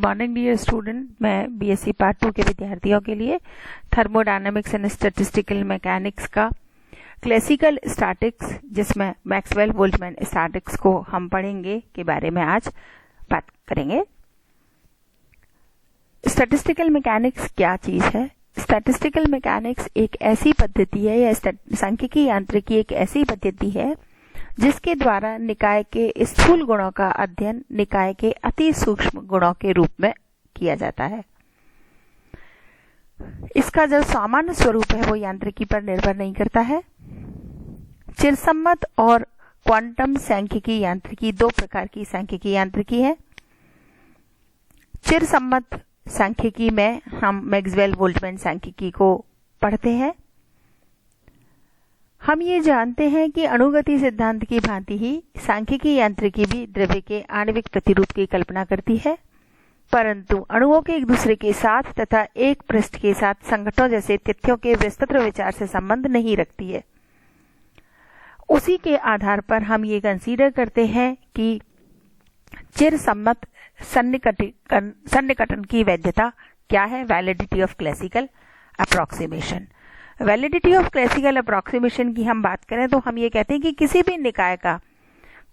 Morning dear student. मैं BSc part 2 के विद्यार्थियों के लिए थर्मोडायनामिक्स एंड स्टैटिस्टिकल मैकेनिक्स का क्लासिकल स्टैटिक्स, जिसमें मैक्सवेल बोल्ट्जमैन स्टैटिक्स को हम पढ़ेंगे, के बारे में आज बात करेंगे। स्टैटिस्टिकल मैकेनिक्स क्या चीज है? स्टैटिस्टिकल मैकेनिक्स एक ऐसी पद्धति है या सांख्यिकी यांत्रिकी एक ऐसी पद्धति है जिसके द्वारा निकाय के स्थूल गुणों का अध्ययन निकाय के अति सूक्ष्म गुणों के रूप में किया जाता है। इसका जो सामान्य स्वरूप है वो यांत्रिकी पर निर्भर नहीं करता है। चिरसम्मत और क्वांटम सांख्यिकी यांत्रिकी दो प्रकार की सांख्यिकी यांत्रिकी है। चिरसम्मत सांख्यिकी में हम मैक्सवेल बोल्ट्जमैन सांख्यिकी को पढ़ते हैं। हम ये जानते हैं कि अणुगति सिद्धांत की भांति ही सांख्यिकी यांत्रिकी भी द्रव्य के आणविक प्रतिरूप की कल्पना करती है, परंतु अणुओं के एक दूसरे के साथ तथा एक पृष्ठ के साथ संघटनों जैसे तथ्यों के विस्तृत विचार से संबंध नहीं रखती है। उसी के आधार पर हम ये कंसीडर करते हैं कि चिरसम्मत सन्निकटन की वैधता क्या है। Validity of classical approximation. Validity of classical approximation की हम बात करें तो हम ये कहते हैं कि किसी भी निकाय का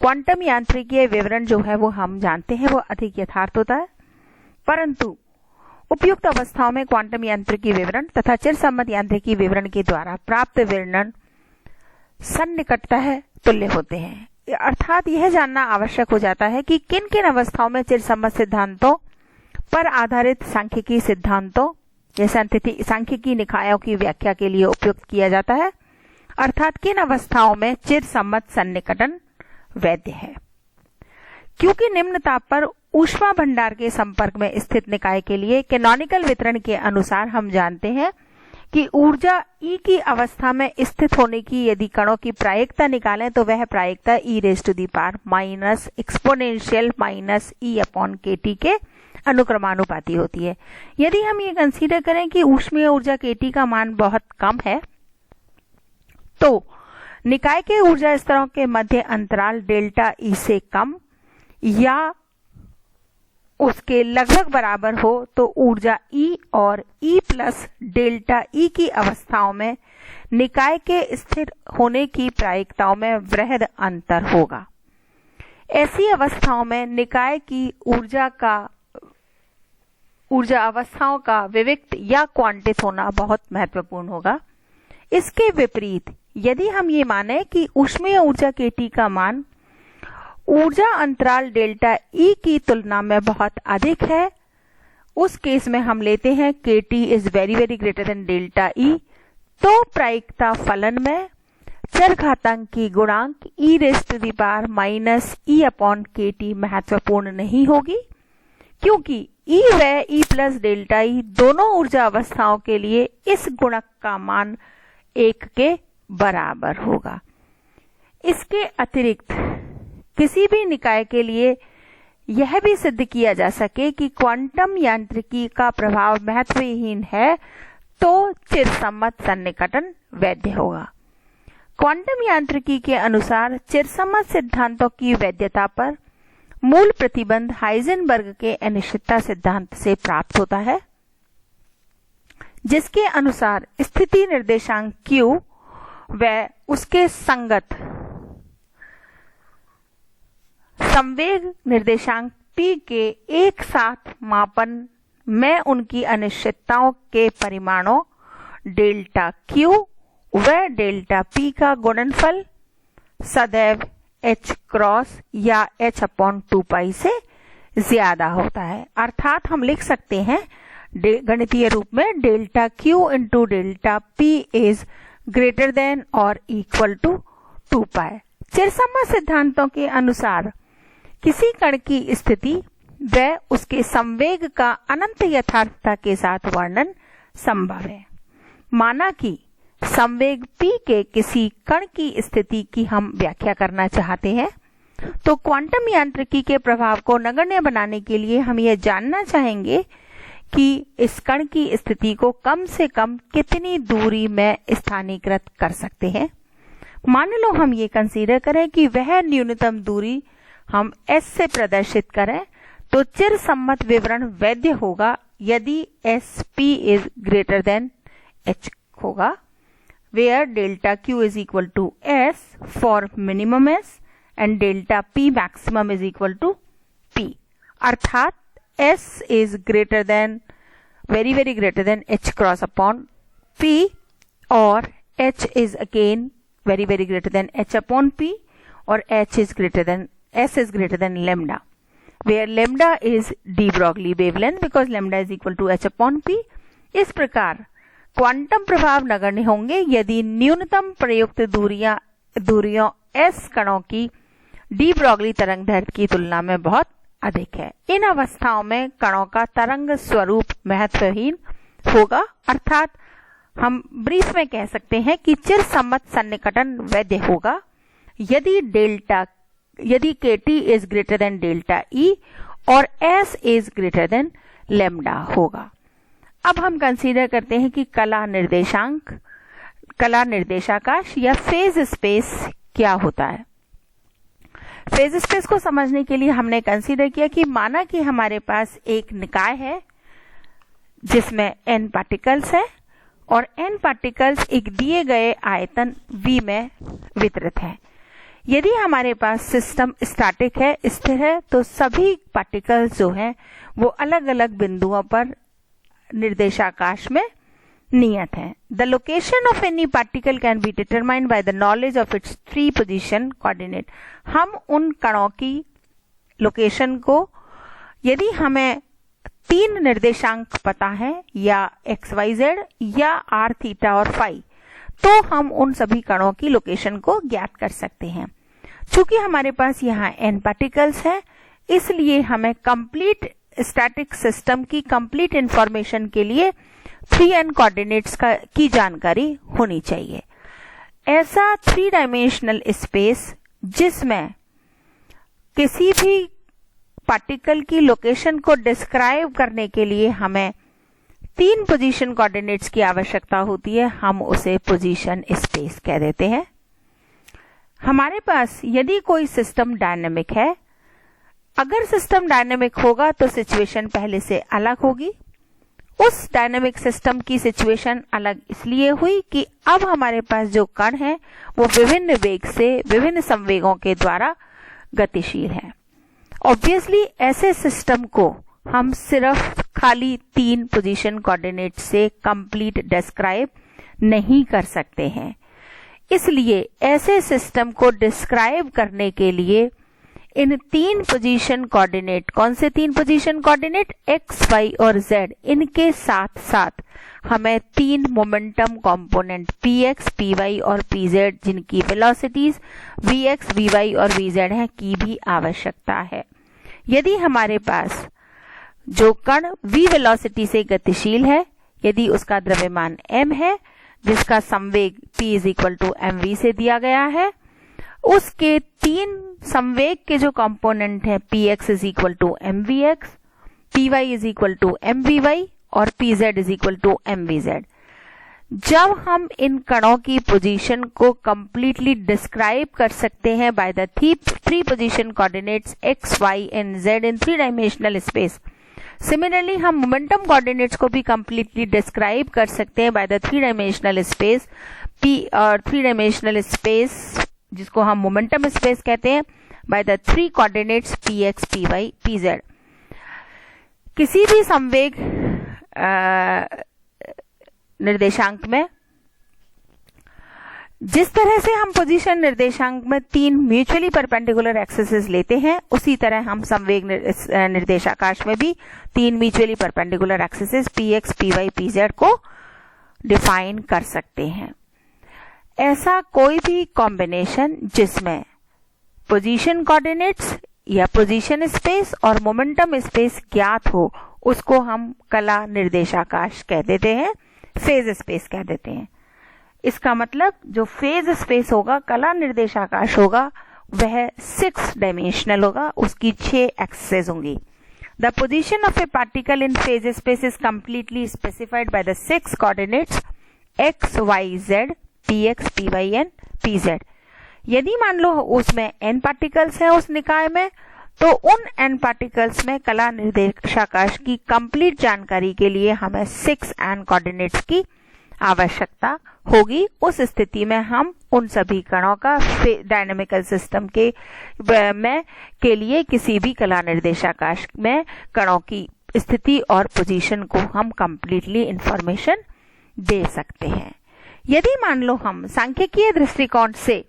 क्वांटम यांत्रिकीय विवरण जो है वो हम जानते हैं वो अधिक यथार्थ होता है, परंतु उपयुक्त अवस्थाओं में क्वांटम यांत्रिकी विवरण तथा चिरसम्मत यांत्रिकी विवरण के द्वारा प्राप्त विवरण सन्निकटता है तुल्य होते हैं। अर्थात यह जानना आवश्यक हो जाता है कि किन किन अवस्थाओं में चिरसम्मत सिद्धांतों पर आधारित सांख्यिकी सिद्धांतों जैसे सांख्यिकी निकायों की व्याख्या के लिए उपयुक्त किया जाता है, अर्थात किन अवस्थाओं में चिरसम्मत सन्निकटन वैध है। क्योंकि निम्न ताप पर ऊष्मा भंडार के संपर्क में स्थित निकाय के लिए कैनोनिकल वितरण के अनुसार हम जानते हैं कि ऊर्जा E की अवस्था में स्थित होने की यदि कणों की प्रायिकता निकालें तो वह प्रायिकता e⁻⁻ एक्सपोनेंशियल -e/kT के अनुक्रमानुपाती होती है। यदि हम ये कंसीडर करें कि ऊष्मीय ऊर्जा kT का मान बहुत कम है तो निकाय के ऊर्जा स्तरों के मध्य अंतराल डेल्टा E से कम या उसके लगभग बराबर हो तो ऊर्जा E और E प्लस डेल्टा E की अवस्थाओं में निकाय के स्थिर होने की प्रायिकताओं में वृहद अंतर होगा। ऐसी अवस्थाओं में निकाय की ऊर्जा अवस्थाओं का विविक्त या क्वांटित होना बहुत महत्वपूर्ण होगा। इसके विपरीत यदि हम ये माने कि ऊष्मीय ऊर्जा kT का मान ऊर्जा अंतराल डेल्टा E की तुलना में बहुत अधिक है, उस केस में हम लेते हैं kT is very very greater than delta E, तो प्रायिकता फलन में चरघातांक की गुणांक e⁻⁻ महत्वपूर्ण नहीं होगी, क्योंकि E व E प्लस डेल्टा E दोनों ऊर्जा अवस्थाओं के लिए इस गुणक का मान 1 के बराबर होगा। इसके अतिरिक्त किसी भी निकाय के लिए यह भी सिद्ध किया जा सके कि क्वांटम यांत्रिकी का प्रभाव महत्वहीन है तो चिरसम्मत सन्निकटन वैध होगा। क्वांटम यांत्रिकी के अनुसार चिरसम्मत सिद्धांतों की वैधता पर मूल प्रतिबंध हाइजेनबर्ग के अनिश्चितता सिद्धांत से प्राप्त होता है, जिसके अनुसार स्थिति निर्देशांक Q व उसके संगत संवेग निर्देशांक T के एक साथ मापन में उनकी अनिश्चितताओं के परिमाणों डेल्टा Q व डेल्टा P का गुणनफल सदैव h क्रॉस या h/2π से ज्यादा होता है। अर्थात हम लिख सकते हैं गणितीय रूप में delta Q into delta P is greater than और इक्वल टू 2π। चिरसम्मत सिद्धांतों के अनुसार किसी कण की स्थिति व उसके संवेग का अनंत यथार्थता के साथ वर्णन संभव है। माना कि संवेग P के किसी कण की स्थिति की हम व्याख्या करना चाहते हैं तो क्वांटम यांत्रिकी के प्रभाव को नगण्य बनाने के लिए हम यह जानना चाहेंगे कि इस कण की स्थिति को कम से कम कितनी दूरी में स्थानीकृत कर सकते हैं। मान लो हम ये कंसीडर करें कि वह न्यूनतम दूरी हम S से प्रदर्शित करें तो चिर सम्मत विवरण वैध होगा यदि SP is greater then H होगा, where delta Q is equal to S for minimum S and delta P maximum is equal to P. अर्थात S is greater than, very greater than H cross upon P, और H is again very greater than H upon P, और S is greater than lambda, where lambda is de Broglie wavelength because lambda is equal to H upon P. इस प्रकार quantum प्रभाव नगण्य होंगे यदि न्यूनतम प्रयुक्त दूरियों S कणों की डी ब्रॉगली तरंग दैर्ध्य की तुलना में बहुत अधिक है। इन अवस्थाओं में कणों का तरंग स्वरूप महत्वहीन होगा, अर्थात हम ब्रीफ में कह सकते हैं कि चिर सम्मत सन्निकटन वैध होगा यदि KT is greater then delta E और S is greater then lambda होगा। अब हम कंसीडर करते हैं कि कला निर्देशाकाश या फेज स्पेस क्या होता है। फेज स्पेस को समझने के लिए हमने कंसीडर किया कि माना कि हमारे पास एक निकाय है जिसमें n पार्टिकल्स है और n पार्टिकल्स एक दिए गए आयतन V में वितरित है। यदि हमारे पास सिस्टम स्टैटिक है, स्थिर है, तो सभी पार्टिकल्स जो हैं वो अलग अलग बिंदुओं पर निर्देशाकाश में नियत है। The location of any particle can be determined by the knowledge of its 3 position coordinate. हम उन कणों की लोकेशन को, यदि हमें 3 निर्देशांक पता है या XYZ या R थीटा और फाई, तो हम उन सभी कणों की लोकेशन को ज्ञात कर सकते हैं। चूंकि हमारे पास यहाँ n पार्टिकल्स है, इसलिए हमें कंप्लीट स्टैटिक सिस्टम की कंप्लीट इंफॉर्मेशन के लिए 3n कोऑर्डिनेट्स की जानकारी होनी चाहिए। ऐसा 3 डायमेंशनल स्पेस जिसमें किसी भी पार्टिकल की लोकेशन को डिस्क्राइब करने के लिए हमें 3 पोजीशन कोऑर्डिनेट्स की आवश्यकता होती है, हम उसे पोजीशन स्पेस कह देते हैं। हमारे पास यदि कोई सिस्टम डायनेमिक है, अगर सिस्टम डायनेमिक होगा तो सिचुएशन पहले से अलग होगी। उस डायनेमिक सिस्टम की सिचुएशन अलग इसलिए हुई कि अब हमारे पास जो कण है वो विभिन्न वेग से, विभिन्न संवेगों के द्वारा गतिशील है। ऑब्वियसली ऐसे सिस्टम को हम सिर्फ खाली 3 पोजीशन कोऑर्डिनेट से कंप्लीट डिस्क्राइब नहीं कर सकते हैं। इसलिए ऐसे सिस्टम को डिस्क्राइब करने के लिए इन 3 पोजीशन कोऑर्डिनेट, कौन से 3 पोजीशन कोऑर्डिनेट, X, Y और Z, इनके साथ साथ हमें 3 मोमेंटम कंपोनेंट Px, Py और Pz, जिनकी वेलोसिटीज Vx, Vy और Vz हैं, की भी आवश्यकता है। यदि हमारे पास जो कण v वेलोसिटी से गतिशील है, यदि उसका द्रव्यमान m है, जिसका संवेग p is equal to mv से दिया गया है, उसके 3 संवेग के जो कंपोनेंट हैं px is equal to mvx, py is equal to mvy और pz is equal to mvz। जब हम इन कणों की पोजीशन को कंप्लीटली डिस्क्राइब कर सकते हैं by the 3 position coordinates x, y and z in 3 dimensional space, similarly हम मोमेंटम कोऑर्डिनेट्स को भी कंप्लीटली डिस्क्राइब कर सकते हैं by the 3 dimensional space p और 3 डायमेंशनल स्पेस जिसको हम मोमेंटम स्पेस कहते हैं by the 3 coordinates px, py, pz। किसी भी संवेग निर्देशांक में जिस तरह से हम पोजीशन निर्देशांक में 3 म्यूचुअली परपेंडिकुलर एक्सिस लेते हैं, उसी तरह हम संवेग निर्देशाकाश में भी 3 mutually perpendicular axis px, py, pz को डिफाइन कर सकते हैं। ऐसा कोई भी कॉम्बिनेशन जिसमें पोजीशन कोऑर्डिनेट्स या पोजीशन स्पेस और मोमेंटम स्पेस ज्ञात हो, उसको हम कला निर्देशाकाश कह देते हैं, फेज स्पेस कह देते हैं। इसका मतलब जो फेज स्पेस होगा, कला निर्देशाकाश होगा, वह 6 डायमेंशनल होगा, उसकी 6 एक्सिस होंगी। The position of A particle in phase space is completely specified by the 6 coordinates x, y, z, px, py and pz। यदि मान लो उसमें n पार्टिकल्स हैं उस निकाय में, तो उन एन पार्टिकल्स में कला निर्देशाकाश की कंप्लीट जानकारी के लिए हमें 6 एन कोऑर्डिनेट्स की आवश्यकता होगी। उस स्थिति में हम उन सभी कणों का डायनामिकल सिस्टम के लिए किसी भी कला निर्देशाकाश में कणों की स्थिति और पोजीशन को हम कंप्लीटली इंफॉर्मेशन दे सकते हैं। यदि मान लो हम सांख्यिकीय दृष्टिकोण से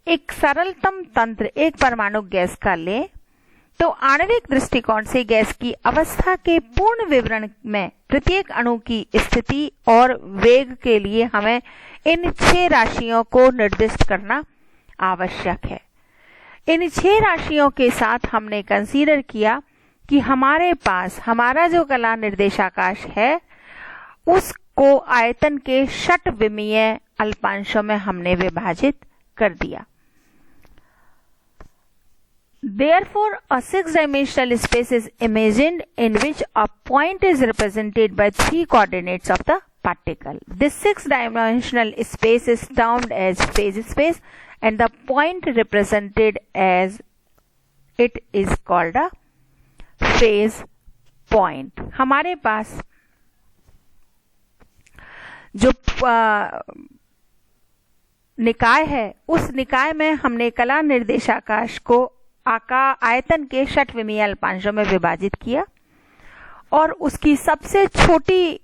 एक सरलतम तंत्र एक परमाणु गैस का लें, तो आणविक दृष्टिकोण से गैस की अवस्था के पूर्ण विवरण में प्रत्येक अणु की स्थिति और वेग के लिए हमें इन 6 राशियों को निर्दिष्ट करना आवश्यक है। इन 6 राशियों के साथ हमने कंसीडर किया कि हमारे पास हमारा जो कला निर्देशाकाश है उसको आयतन के षटविमीय अल्पांशों में हमने विभाजित कर दिया। Therefore, a 6-dimensional space is imagined in which a point is represented by 3 coordinates of the particle. This 6-dimensional space is termed as phase space and the point represented as it is called a phase point. हमारे पास जो निकाय है उस निकाय में हमने कला निर्देशाकाश को आयतन के षटविमीय अल्पांशों में विभाजित किया और उसकी सबसे छोटी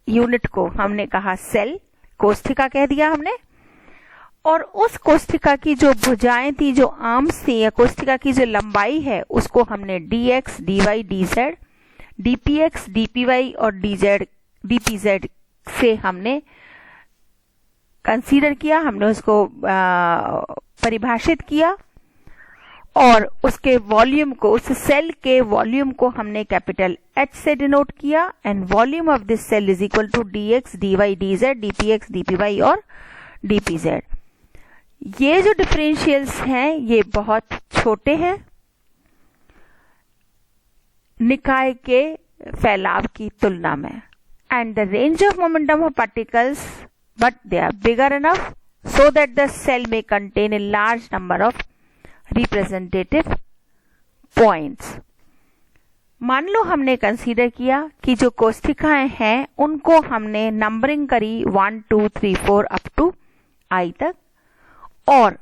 यूनिट को हमने कहा सेल, कोष्ठिका कह दिया हमने, और उस कोष्ठिका की जो भुजाएं थी, जो आर्म्स थी या कोष्ठिका की जो लंबाई है उसको हमने dx, dy, dz, dpx, dpy और dz, dpz से हमने कंसीडर किया, हमने उसको परिभाषित किया और उसके वॉल्यूम को, उस सेल के वॉल्यूम को हमने कैपिटल H से डिनोट किया and volume of this cell is equal to dx, dy, dz, dpx, dpy और dpz। ये जो डिफरेंशियल्स हैं ये बहुत छोटे हैं निकाय के फैलाव की तुलना में, and the range of momentum of particles but they are bigger enough so that the cell में contain a large number of representative points. मान लो हमने कंसीडर किया कि जो कोष्ठिकाएं हैं उनको हमने नंबरिंग करी 1 2 3 4 अप टू I तक, और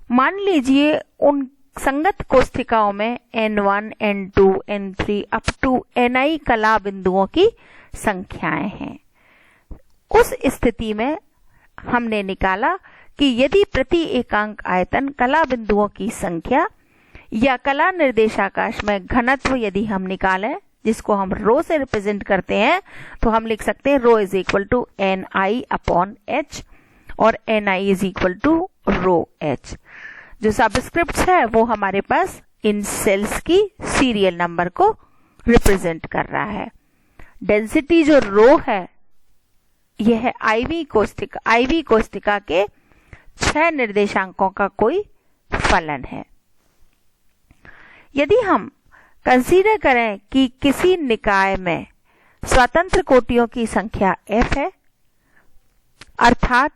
मान लीजिए उन संगत कोष्ठिकाओं में N1, N2, N3 up to Ni कला बिंदुओं की संख्याएं हैं। उस स्थिति में हमने निकाला कि यदि प्रति एकांक आयतन कला बिंदुओं की संख्या या कला निर्देशाकाश में घनत्व यदि हम निकालें, जिसको हम रो से रिप्रेजेंट करते हैं, तो हम लिख सकते हैं rho is equal to Ni upon H और Ni is equal to rho H। जो सबस्क्रिप्ट है वो हमारे पास इन सेल्स की सीरियल नंबर को रिप्रेजेंट कर रहा है। डेंसिटी जो रो है यह है IV कोष्ठिका के 6 निर्देशांकों का कोई फलन है। यदि हम कंसीडर करें कि किसी निकाय में स्वतंत्र कोटियों की संख्या F है, अर्थात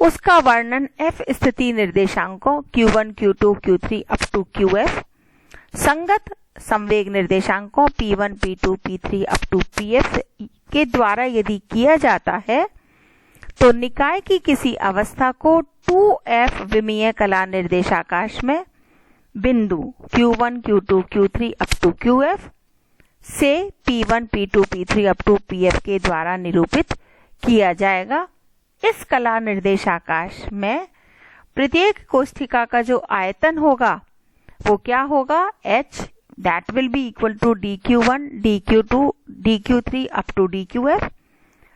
उसका वर्णन F स्थिति निर्देशांकों Q1, Q2, Q3 up to QF, संगत संवेग निर्देशांकों P1, P2, P3 up to PF के द्वारा यदि किया जाता है, तो निकाय की किसी अवस्था को 2F विमीय कला निर्देशाकाश में बिंदु Q1, Q2, Q3 up to QF से P1, P2, P3 up to PF के द्वारा निरूपित किया जाएगा। इस कला निर्देशाकाश में प्रत्येक कोष्ठिका का जो आयतन होगा वो क्या होगा? H, that will be equal to dq1, dq2, dq3 up to dqf,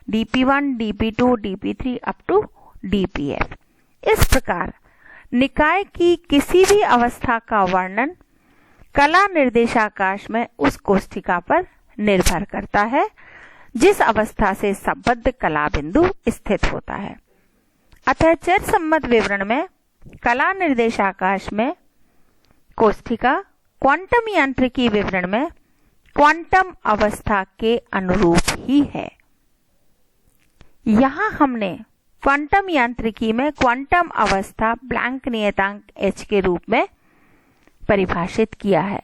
dp1, dp2, dp3 up to dpf। इस प्रकार निकाय की किसी भी अवस्था का वर्णन कला निर्देशाकाश में उस कोष्ठिका पर निर्भर करता है जिस अवस्था से संबद्ध कला बिंदु स्थित होता है। अतः चर सम्मत विवरण में कला निर्देशाकाश में कोष्ठिका क्वांटम यांत्रिकी विवरण में क्वांटम अवस्था के अनुरूप ही है। यहां हमने क्वांटम यांत्रिकी में क्वांटम अवस्था ब्लैंक नियतांक h के रूप में परिभाषित किया है।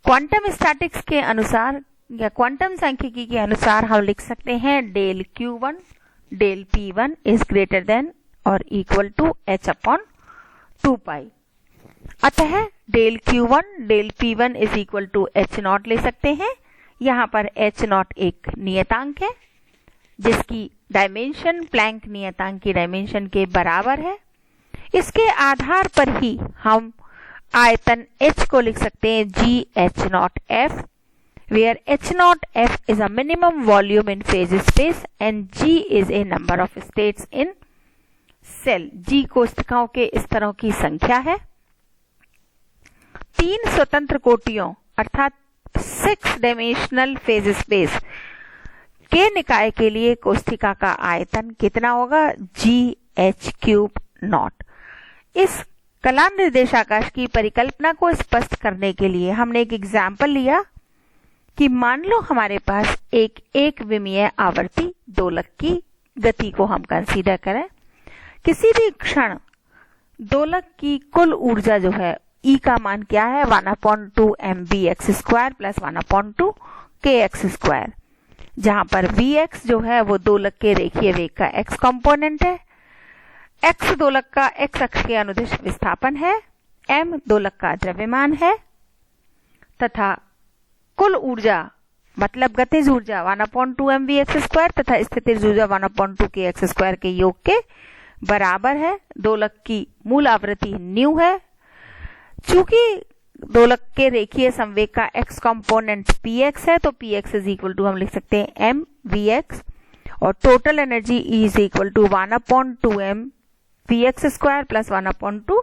क्वांटम स्टैटिक्स के अनुसार या क्वांटम सांख्यिकी के अनुसार हम लिख सकते हैं del Q1 del P1 is greater than और equal to h upon 2 pi. अतः del Q1 del P1 is equal to h naught ले सकते हैं। यहाँ पर h नॉट एक नियतांक है जिसकी डायमेंशन प्लैंक नियतांक की डायमेंशन के बराबर है। इसके आधार पर ही हम आयतन h को लिख सकते हैं g h not f, where h naught f is a minimum volume in phase space and g is a number of states in cell। g कोशिकाओं के स्तरों की संख्या है। 3 स्वतंत्र कोटियों अर्थात 6 डायमेंशनल फेज स्पेस के निकाय के लिए कोशिका का आयतन कितना होगा? g h cube not. इस कला निर्देशाकाश की परिकल्पना को स्पष्ट करने के लिए हमने एक एग्जाम्पल लिया कि मान लो हमारे पास एक विमीय आवर्ती दोलक की गति को हम कंसीडर करें। किसी भी क्षण दोलक की कुल ऊर्जा जो है E का मान क्या है? 1/2 mvx² प्लस 1/2 kx², जहां पर vx जो है वो दोलक के रेखीय वेग का x कंपोनेंट है, x दोलक का x अक्ष के अनुदिश विस्थापन है, m दोलक का द्रव्यमान है तथा कुल ऊर्जा मतलब गतिज ऊर्जा 1/2 mvx² तथा स्थितिज ऊर्जा 1/2 kx² के योग के बराबर है। दोलक की मूल आवृत्ति न्यू है। चूंकि दोलक के रेखीय संवेग का x कंपोनेंट px है तो px इज इक्वल टू हम लिख सकते हैं mvx और total energy E is equal to 1/2 mvx² plus 1/2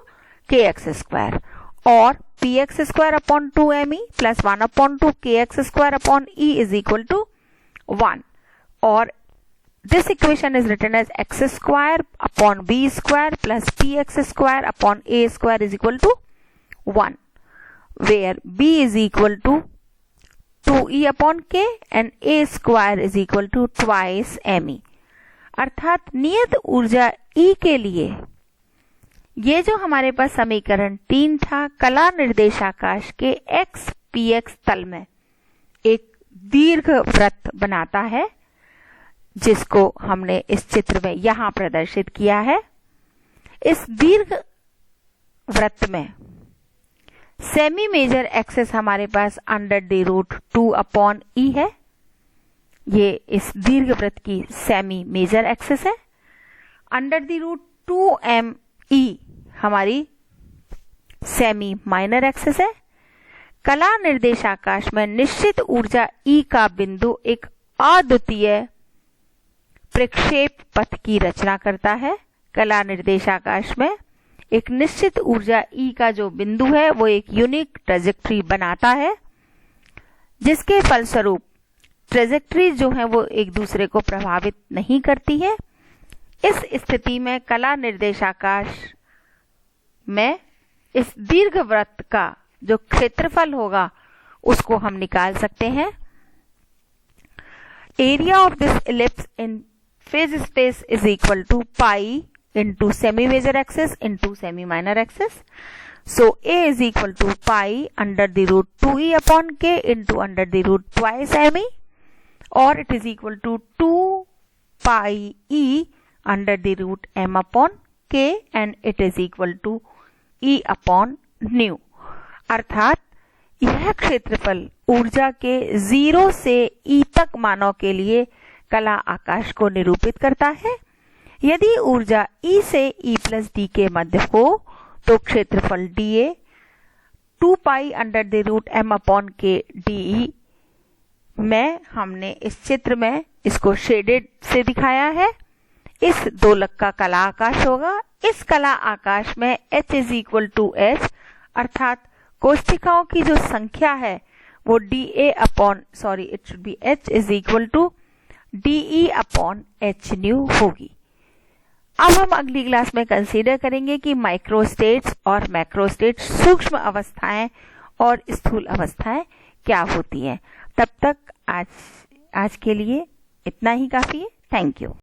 kx² और px² upon 2me plus 1/2 kx² upon E is equal to 1 और this equation is written as x² upon b² plus px² upon a² is equal to 1 where b is equal to 2e upon k and a² is equal to twice me। अर्थात नियत ऊर्जा E के लिए ये जो हमारे पास समीकरण 3 था कला निर्देशाकाश के x px तल में एक दीर्घ वृत्त बनाता है जिसको हमने इस चित्र में यहां प्रदर्शित किया है। इस दीर्घ वृत्त में सेमी मेजर एक्सेस हमारे पास √2 अपॉन ई है। ये इस दीर्घ वृत्त की सेमी मेजर एक्सेस है। √2me हमारी सेमी माइनर एक्सेस है। कला निर्देशाकाश में निश्चित ऊर्जा E का बिंदु एक अद्वितीय प्रक्षेप पथ की रचना करता है। कला निर्देशाकाश में एक निश्चित ऊर्जा E का जो बिंदु है वो एक यूनिक ट्रेजेक्ट्री बनाता है जिसके फलस्वरूप ट्रेजेक्ट्री जो है वो एक दूसरे को प्रभावित नहीं करती है। इस स्थिति में कला निर्देशाकाश में इस दीर्घवृत्त का जो क्षेत्रफल होगा उसको हम निकाल सकते हैं। Area of this ellipse in phase space is equal to pi into semi major axis into semi minor axis. So A is equal to pi under the root 2e upon k into under the root twice me, or it is equal to 2 pi e under the root m upon k and it is equal to e upon nu। अर्थात यह क्षेत्रफल ऊर्जा के 0 से E तक मानों के लिए कला आकाश को निरूपित करता है। यदि ऊर्जा E से E प्लस D के मध्य हो तो क्षेत्रफल dA 2 pi under the root m upon k dE में हमने इस चित्र में इसको शेडेड से दिखाया है। इस दोलक का कला आकाश होगा। इस कला आकाश में h is equal to h अर्थात कोशिकाओं की जो संख्या है वो dA upon it should be h is equal to dE upon h न्यू होगी। अब हम अगली क्लास में कंसीडर करेंगे कि माइक्रोस्टेट्स और मैक्रोस्टेट्स सूक्ष्म अवस्थाएं और स्थूल अवस्थाएं क्या होती हैं। तब तक आज के लिए इतना ही काफी है। Thank you.